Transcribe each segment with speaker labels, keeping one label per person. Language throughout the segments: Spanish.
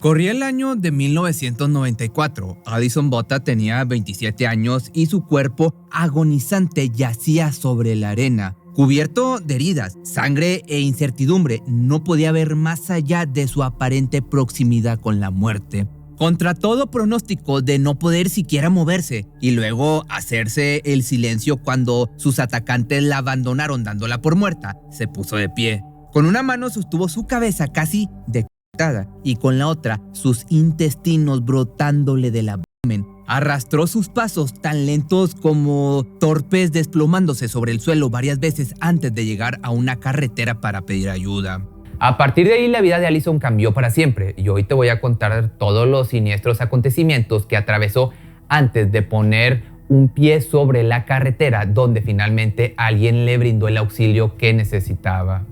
Speaker 1: Corría el año de 1994. Alison Botha tenía 27 años y su cuerpo agonizante yacía sobre la arena. Cubierto de heridas, sangre e incertidumbre, no podía ver más allá de su aparente proximidad con la muerte. Contra todo pronóstico de no poder siquiera moverse y luego hacerse el silencio cuando sus atacantes la abandonaron dándola por muerta, se puso de pie. Con una mano sostuvo su cabeza casi decapitada y con la otra sus intestinos brotándole del abdomen. Arrastró sus pasos tan lentos como torpes, desplomándose sobre el suelo varias veces antes de llegar a una carretera para pedir ayuda.
Speaker 2: A partir de ahí la vida de Alison cambió para siempre y hoy te voy a contar todos los siniestros acontecimientos que atravesó antes de poner un pie sobre la carretera donde finalmente alguien le brindó el auxilio que necesitaba.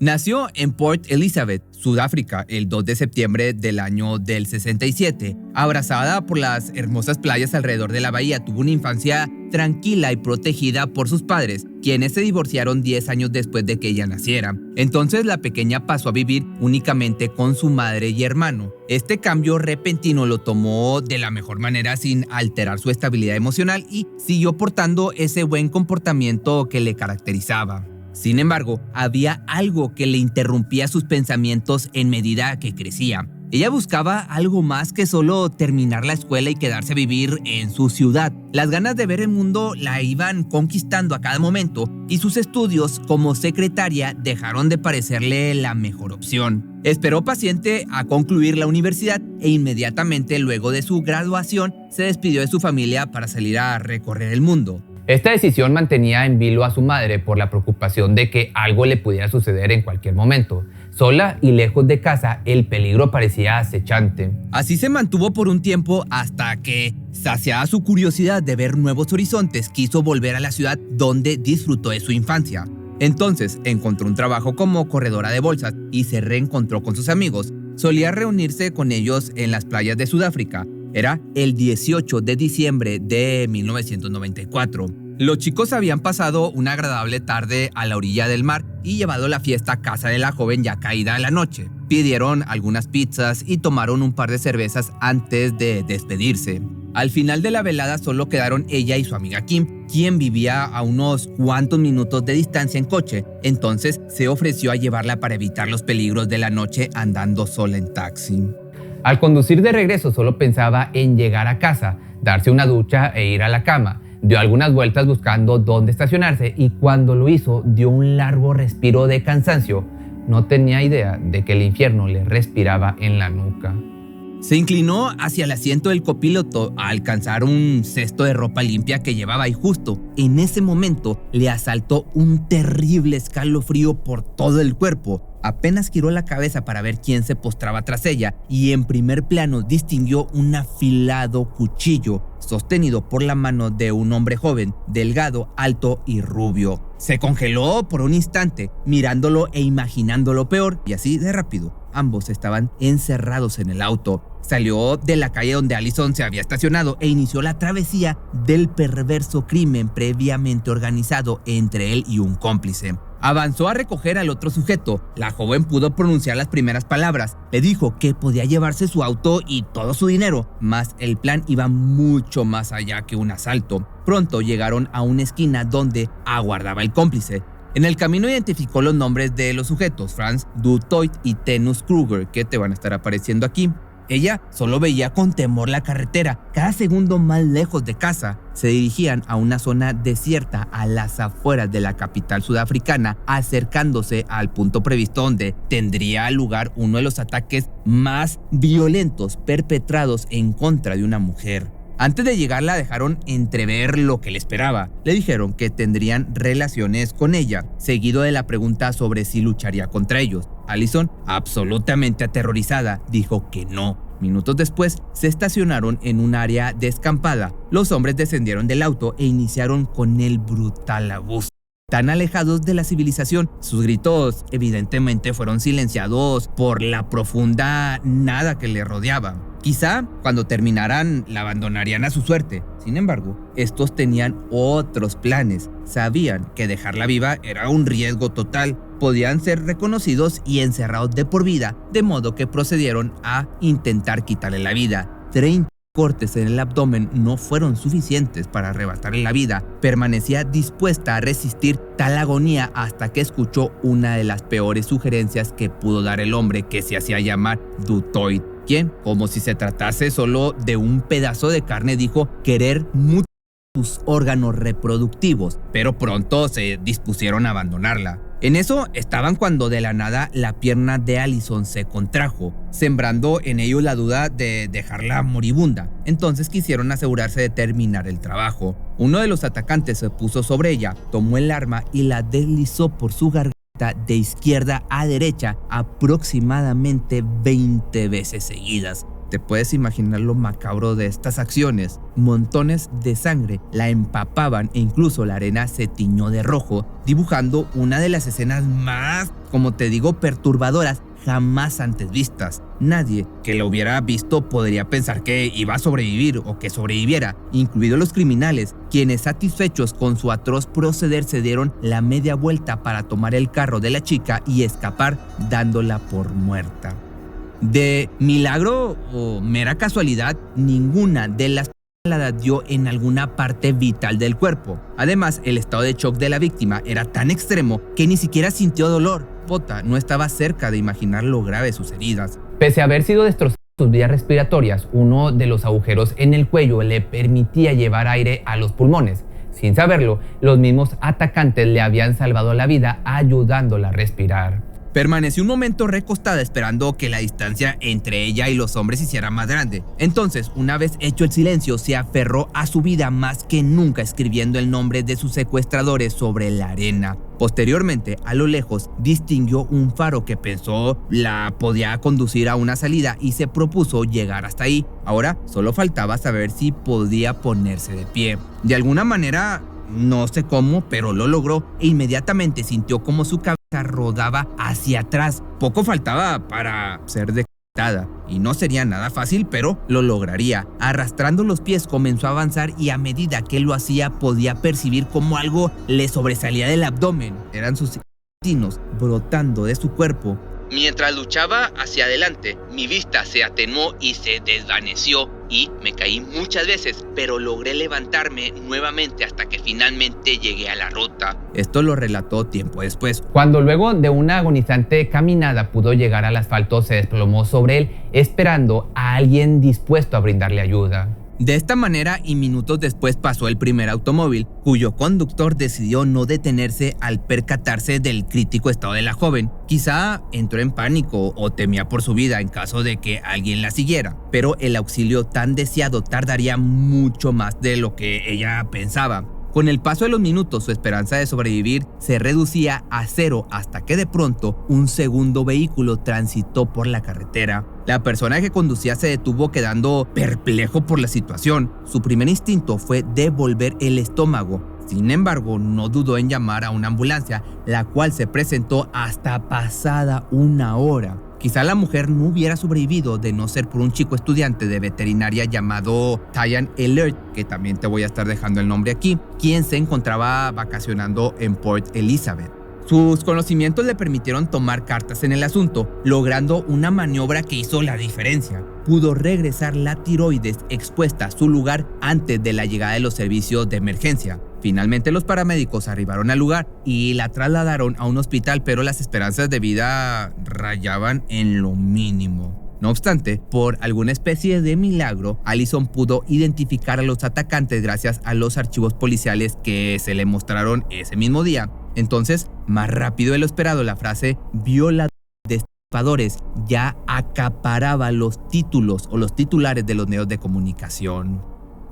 Speaker 1: Nació en Port Elizabeth, Sudáfrica, el 2 de septiembre del año del 67. Abrazada por las hermosas playas alrededor de la bahía, tuvo una infancia tranquila y protegida por sus padres, quienes se divorciaron 10 años después de que ella naciera. Entonces la pequeña pasó a vivir únicamente con su madre y hermano. Este cambio repentino lo tomó de la mejor manera sin alterar su estabilidad emocional y siguió portando ese buen comportamiento que le caracterizaba. Sin embargo, había algo que le interrumpía sus pensamientos en medida que crecía. Ella buscaba algo más que solo terminar la escuela y quedarse a vivir en su ciudad. Las ganas de ver el mundo la iban conquistando a cada momento y sus estudios como secretaria dejaron de parecerle la mejor opción. Esperó paciente a concluir la universidad e inmediatamente luego de su graduación se despidió de su familia para salir a recorrer el mundo.
Speaker 2: Esta decisión mantenía en vilo a su madre por la preocupación de que algo le pudiera suceder en cualquier momento. Sola y lejos de casa, el peligro parecía acechante.
Speaker 1: Así se mantuvo por un tiempo hasta que, saciada su curiosidad de ver nuevos horizontes, quiso volver a la ciudad donde disfrutó de su infancia. Entonces encontró un trabajo como corredora de bolsas y se reencontró con sus amigos. Solía reunirse con ellos en las playas de Sudáfrica. Era el 18 de diciembre de 1994. Los chicos habían pasado una agradable tarde a la orilla del mar y llevado la fiesta a casa de la joven ya caída la noche. Pidieron algunas pizzas y tomaron un par de cervezas antes de despedirse. Al final de la velada solo quedaron ella y su amiga Kim, quien vivía a unos cuantos minutos de distancia en coche. Entonces se ofreció a llevarla para evitar los peligros de la noche andando sola en taxi.
Speaker 2: Al conducir de regreso solo pensaba en llegar a casa, darse una ducha e ir a la cama. Dio algunas vueltas buscando dónde estacionarse y cuando lo hizo dio un largo respiro de cansancio. No tenía idea de que el infierno le respiraba en la nuca.
Speaker 1: Se inclinó hacia el asiento del copiloto a alcanzar un cesto de ropa limpia que llevaba y justo en ese momento le asaltó un terrible escalofrío por todo el cuerpo. Apenas giró la cabeza para ver quién se postraba tras ella y en primer plano distinguió un afilado cuchillo sostenido por la mano de un hombre joven, delgado, alto y rubio. Se congeló por un instante, mirándolo e imaginando lo peor, y así de rápido, ambos estaban encerrados en el auto. Salió de la calle donde Alison se había estacionado e inició la travesía del perverso crimen previamente organizado entre él y un cómplice. Avanzó a recoger al otro sujeto. La joven pudo pronunciar las primeras palabras. Le dijo que podía llevarse su auto y todo su dinero, mas el plan iba mucho más allá que un asalto. Pronto llegaron a una esquina donde aguardaba el cómplice. En el camino identificó los nombres de los sujetos, Franz du Toit y Tenus Kruger, que te van a estar apareciendo aquí. Ella solo veía con temor la carretera, cada segundo más lejos de casa. Se dirigían a una zona desierta a las afueras de la capital sudafricana, acercándose al punto previsto donde tendría lugar uno de los ataques más violentos perpetrados en contra de una mujer. Antes de llegar la dejaron entrever lo que le esperaba. Le dijeron que tendrían relaciones con ella, seguido de la pregunta sobre si lucharía contra ellos. Alison, absolutamente aterrorizada, dijo que no. Minutos después, se estacionaron en un área descampada. Los hombres descendieron del auto e iniciaron con el brutal abuso. tan alejados de la civilización. Sus gritos evidentemente fueron silenciados por la profunda nada que le rodeaba. Quizá cuando terminaran la abandonarían a su suerte. Sin embargo, estos tenían otros planes. Sabían que dejarla viva era un riesgo total. Podían ser reconocidos y encerrados de por vida, de modo que procedieron a intentar quitarle la vida. 30 cortes en el abdomen no fueron suficientes para arrebatarle la vida. Permanecía dispuesta a resistir tal agonía hasta que escuchó una de las peores sugerencias que pudo dar el hombre que se hacía llamar Dutoit, quien, como si se tratase solo de un pedazo de carne, dijo querer mucho sus órganos reproductivos, pero pronto se dispusieron a abandonarla. En eso estaban cuando de la nada la pierna de Allison se contrajo, sembrando en ellos la duda de dejarla moribunda. Entonces quisieron asegurarse de terminar el trabajo. Uno de los atacantes se puso sobre ella, tomó el arma y la deslizó por su garganta de izquierda a derecha aproximadamente 20 veces seguidas. ¿Te puedes imaginar lo macabro de estas acciones? Montones de sangre la empapaban e incluso la arena se tiñó de rojo, dibujando una de las escenas más, como te digo, perturbadoras jamás antes vistas. Nadie que lo hubiera visto podría pensar que iba a sobrevivir o que sobreviviera, incluidos los criminales, quienes satisfechos con su atroz proceder se dieron la media vuelta para tomar el carro de la chica y escapar dándola por muerta. De milagro o mera casualidad, ninguna de las la dio en alguna parte vital del cuerpo. Además, el estado de shock de la víctima era tan extremo que ni siquiera sintió dolor. Pota no estaba cerca de imaginar lo grave de sus heridas.
Speaker 2: Pese a haber sido destrozadas sus vías respiratorias, uno de los agujeros en el cuello le permitía llevar aire a los pulmones. Sin saberlo, los mismos atacantes le habían salvado la vida ayudándola a respirar.
Speaker 1: Permaneció un momento recostada esperando que la distancia entre ella y los hombres se hiciera más grande. Entonces, una vez hecho el silencio, se aferró a su vida más que nunca, escribiendo el nombre de sus secuestradores sobre la arena. Posteriormente, a lo lejos, distinguió un faro que pensó la podía conducir a una salida y se propuso llegar hasta ahí. Ahora, solo faltaba saber si podía ponerse de pie. De alguna manera, no sé cómo, pero lo logró e inmediatamente sintió como su cabeza rodaba hacia atrás. Poco faltaba para ser decapitada y no sería nada fácil, pero lo lograría. Arrastrando los pies comenzó a avanzar y a medida que lo hacía podía percibir como algo le sobresalía del abdomen. Eran sus intestinos brotando de su cuerpo. Mientras luchaba hacia adelante, mi vista se atenuó y se desvaneció y me caí muchas veces, pero logré levantarme nuevamente hasta que finalmente llegué a la ruta. Esto lo relató tiempo después.
Speaker 2: Cuando luego de una agonizante caminada pudo llegar al asfalto, se desplomó sobre él, esperando a alguien dispuesto a brindarle ayuda.
Speaker 1: De esta manera y minutos después pasó el primer automóvil, cuyo conductor decidió no detenerse al percatarse del crítico estado de la joven. Quizá entró en pánico o temía por su vida en caso de que alguien la siguiera, pero el auxilio tan deseado tardaría mucho más de lo que ella pensaba. Con el paso de los minutos, su esperanza de sobrevivir se reducía a cero hasta que de pronto un segundo vehículo transitó por la carretera. La persona que conducía se detuvo quedando perplejo por la situación. Su primer instinto fue devolver el estómago. Sin embargo, no dudó en llamar a una ambulancia, la cual se presentó hasta pasada una hora. Quizá la mujer no hubiera sobrevivido de no ser por un chico estudiante de veterinaria llamado Tyan Elert, que también te voy a estar dejando el nombre aquí, quien se encontraba vacacionando en Port Elizabeth. Sus conocimientos le permitieron tomar cartas en el asunto, logrando una maniobra que hizo la diferencia. Pudo regresar la tiroides expuesta a su lugar antes de la llegada de los servicios de emergencia. Finalmente los paramédicos arribaron al lugar y la trasladaron a un hospital, pero las esperanzas de vida rayaban en lo mínimo. No obstante, por alguna especie de milagro, Allison pudo identificar a los atacantes gracias a los archivos policiales que se le mostraron ese mismo día. Entonces, más rápido de lo esperado, la frase violador de estafadores ya acaparaba los títulos o los titulares de los medios de comunicación.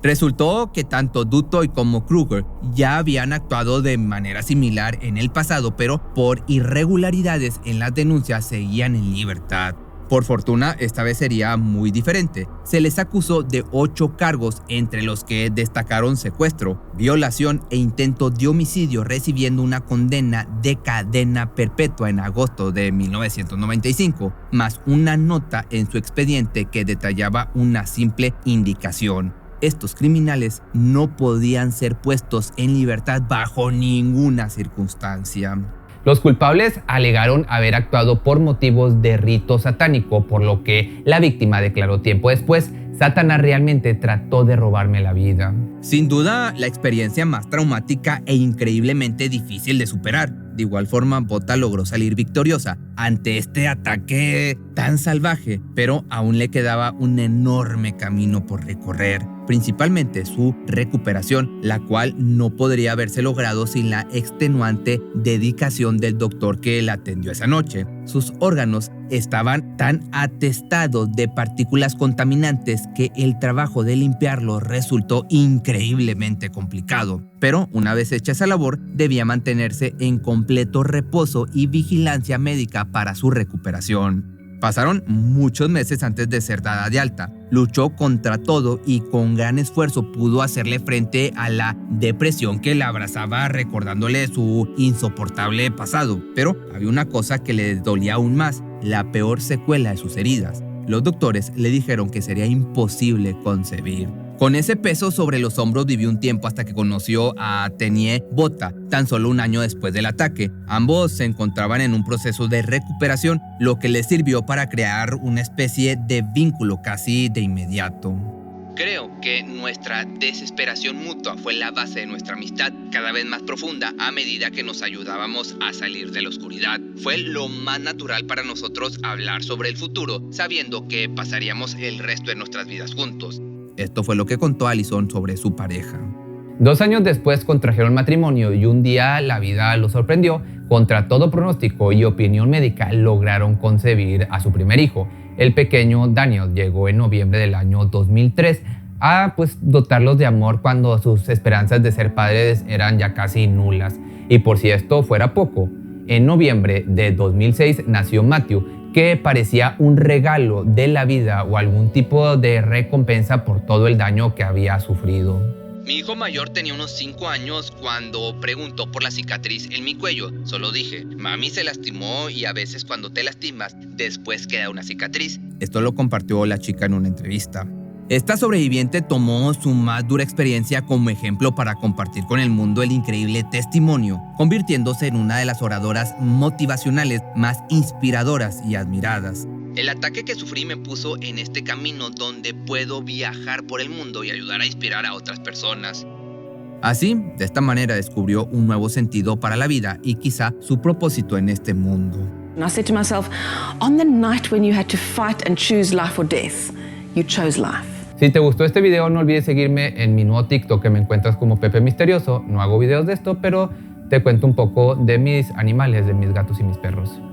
Speaker 1: Resultó que tanto Dutoit como Kruger ya habían actuado de manera similar en el pasado, pero por irregularidades en las denuncias seguían en libertad. Por fortuna, esta vez sería muy diferente. Se les acusó de 8 cargos, entre los que destacaron secuestro, violación e intento de homicidio, recibiendo una condena de cadena perpetua en agosto de 1995, más una nota en su expediente que detallaba una simple indicación: estos criminales no podían ser puestos en libertad bajo ninguna circunstancia.
Speaker 2: Los culpables alegaron haber actuado por motivos de rito satánico, por lo que la víctima declaró tiempo después: Satanás realmente trató de robarme la vida.
Speaker 1: Sin duda, la experiencia más traumática e increíblemente difícil de superar. De igual forma, Botha logró salir victoriosa ante este ataque tan salvaje, pero aún le quedaba un enorme camino por recorrer, principalmente su recuperación, la cual no podría haberse logrado sin la extenuante dedicación del doctor que la atendió esa noche. Sus órganos estaban tan atestados de partículas contaminantes que el trabajo de limpiarlos resultó increíblemente complicado. Pero una vez hecha esa labor, debía mantenerse en completo reposo y vigilancia médica para su recuperación. Pasaron muchos meses antes de ser dada de alta. Luchó contra todo y con gran esfuerzo pudo hacerle frente a la depresión que la abrazaba, recordándole su insoportable pasado. Pero había una cosa que le dolía aún más: la peor secuela de sus heridas. Los doctores le dijeron que sería imposible concebir. Con ese peso sobre los hombros vivió un tiempo hasta que conoció a Tenie Botha, tan solo un año después del ataque. Ambos se encontraban en un proceso de recuperación, lo que les sirvió para crear una especie de vínculo casi de inmediato. Creo que nuestra desesperación mutua fue la base de nuestra amistad, cada vez más profunda a medida que nos ayudábamos a salir de la oscuridad. Fue lo más natural para nosotros hablar sobre el futuro, sabiendo que pasaríamos el resto de nuestras vidas juntos. Esto fue lo que contó Allison sobre su pareja.
Speaker 2: 2 años después contrajeron matrimonio y un día la vida los sorprendió. Contra todo pronóstico y opinión médica, lograron concebir a su primer hijo. El pequeño Daniel llegó en noviembre del año 2003 a dotarlos de amor cuando sus esperanzas de ser padres eran ya casi nulas. Y por si esto fuera poco, en noviembre de 2006 nació Matthew, que parecía un regalo de la vida o algún tipo de recompensa por todo el daño que había sufrido.
Speaker 1: Mi hijo mayor tenía unos 5 años cuando preguntó por la cicatriz en mi cuello. Solo dije: mami se lastimó, y a veces cuando te lastimas, después queda una cicatriz. Esto lo compartió la chica en una entrevista. Esta sobreviviente tomó su más dura experiencia como ejemplo para compartir con el mundo el increíble testimonio, convirtiéndose en una de las oradoras motivacionales más inspiradoras y admiradas. El ataque que sufrí me puso en este camino donde puedo viajar por el mundo y ayudar a inspirar a otras personas. Así, de esta manera descubrió un nuevo sentido para la vida y quizá su propósito en este mundo.
Speaker 3: And I said to myself, on the night when you had to fight and choose life or death, you chose life.
Speaker 2: Si te gustó este video, no olvides seguirme en mi nuevo TikTok, que me encuentras como Pepe Misterioso. No hago videos de esto, pero te cuento un poco de mis animales, de mis gatos y mis perros.